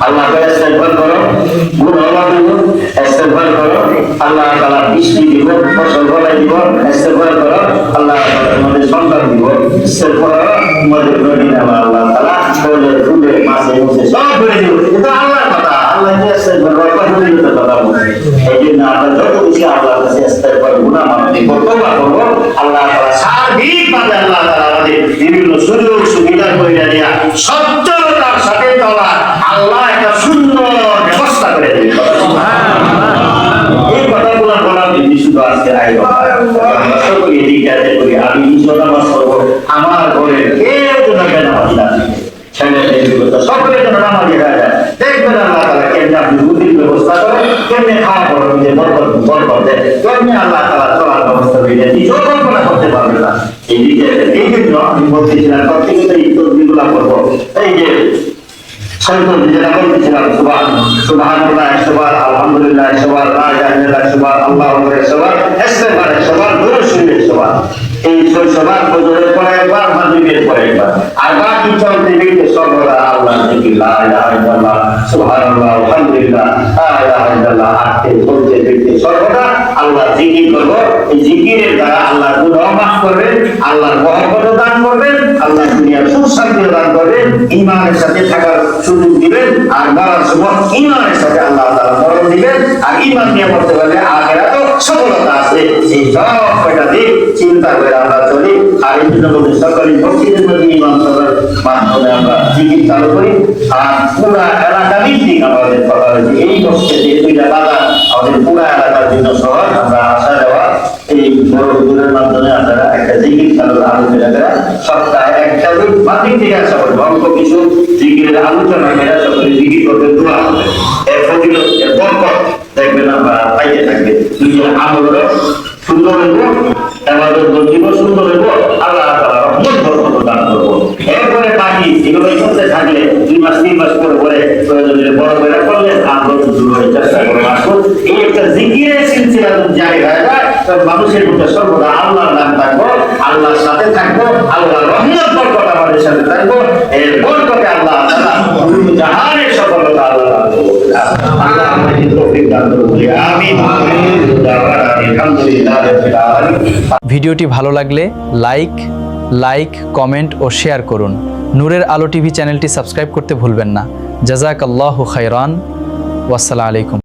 আল্লাহ ইস্তেগফার করো, গুনাহ মাফ দিব, ইস্তেগফার করো, আল্লাহ তাআলা বৃষ্টি দিব, ফসল ফলাই দিব, ইস্তেগফার করো, আল্লাহ তাআলা তোমাদের সন্তান দিব, ইস্তেগফার করো, তোমাদের নবীনা আল্লাহ তাআলা ফলে ফুলে মাছে মুছে সব করে দিব। এটা আল্লাহর কথা, আল্লাহ যে ইস্তেগফার করো কথা বলছে। এই জন্য আমরা যত বেশি আল্লাহর কাছে ইস্তেগফার গুনাহ মাফ দিব, তওবা করব, আল্লাহ তাআলা সার্বিকভাবে আল্লাহ তাআলা আমাদের বিভিন্ন সুযোগ সুবিধা করে দেয়া সচ্ছলতার সাথে চলা আল্লাহ একটা সুন্দর ব্যবস্থা করে দেবে। এই কথাগুলো বলার জন্য শুধু আজকে করি জিজ্ঞাসা করি আমি নামাজ পড়বো, আমার ঘরে কেউ যেন বেনামাজি না সকলের জন্য নামাজি হয়ে যায়। দেখবেন আল্লাহ তাআলা কেমনি আপনি বুদ্ধির ব্যবস্থা করেন, কেমনি খাওয়া পড়বেন যে বরকত দেন, কেমনি আল্লাহ তাআলা চলার ব্যবস্থা করে দেন, নিজেও কল্পনা করতে পারবে না। এই জন্য আমি বলতেছিলাম প্রত্যেকে এই তসবিহগুলো করবো। এই যে সৈকত যেটা বলতেছিলাম সুবহানাল্লাহ 100 বার, আলহামদুলিল্লাহ 100 বার, লা ইলাহা ইল্লাল্লাহ 100 বার, আল্লাহু আকবার 100 বার, ইস্তেগফার 100 বার, দুরূদ শরীফ 100 বার। এই 100 বার ফজরের পরে একবার, মাগরিবের পরে একবার, আর বাকি চলতে ফিরতে সর্বদা আল্লাহর জিকির, লা ইলাহা ইল্লাল্লাহ সুবহানাল্লাহ আলহামদুলিল্লাহ লা ইলাহা ইল্লাল্লাহ হাঁটতে চলতে ফিরতে সর্বদা আল্লাহর জিকির করব। এই জিকিরের দ্বারা আল্লাহ গুনাহ মাফ করবেন, আল্লাহর মহব্বত দান করবেন, আল্লাহ দুনিয়ার সুখ শান্তি দান করবেন, ঈমানের সাথে থাকার সুযোগ দিবেন, আর মরার সময় ঈমানের সাথে আল্লাহ তাআলা মরণ দিবেন। আর ঈমান নিয়ে মরতে পারলে আখিরাতেও সফলতা আছে। এই সব কয়টা দিক চিন্তা করে আমরা চলি। আর এই জন্য বলতে সরকারি মসজিদের মধ্যে ঈমান করার মাধ্যমে আমরা জিকির চালু করি। আর পুরা এলাকা ভিত্তিক আমাদের কথা হয়েছে এই মসজিদে 2টা বাজার আমাদের পুরা এলাকার জন্য সহজ। আমরা আশা দেওয়া এই বড় হুজুরের মাধ্যমে আপনারা একটা জিকির চালু আলোচনা করা সপ্তাহে একটা দিন মাত্রিক থেকে আসা করবে, অল্প কিছু জিকিরের আলোচনা করা, সকলে জিকির করবে, দোয়া হবে, এর ফজিলত এর বরকত দেখবেন আমরা পাইতে থাকবে। দুনিয়ার আমলও সুন্দর হইব, আমাদের জীবন সুন্দর হইব, আল্লাহ তাআলা রহমত বরকত দান করব। এরপরে বাকি এগুলো চলতে থাকলে 2 মাস 3 মাস পরে পরে প্রয়োজনে বড় করে করলে আমরা শুরু হয়ে চেষ্টা করে আসবো। এই একটা জিকিরের সিলসিলা জারি হয়ে যায়, তবে মানুষের মধ্যে সর্বদা আল্লাহর নাম থাকবো, আল্লাহর সাথে থাকবো, আল্লাহর রহমত বরকত আমাদের সাথে থাকবো। এর বরকতে আল্লাহ তাআলা জাহানের সফলতা আল্লাহ দান করব। আল্লাহ আমাদের তৌফিক দান করুন, আমিন। আলহামদুলিল্লাহ। ভিডিওটি ভালো লাগলে লাইক, কমেন্ট ও শেয়ার করুন। নূরের আলো টিভি চ্যানেলটি সাবস্ক্রাইব করতে ভুলবেন না। জাযাকাল্লাহু খাইরান। ওয়াসসালামু আলাইকুম।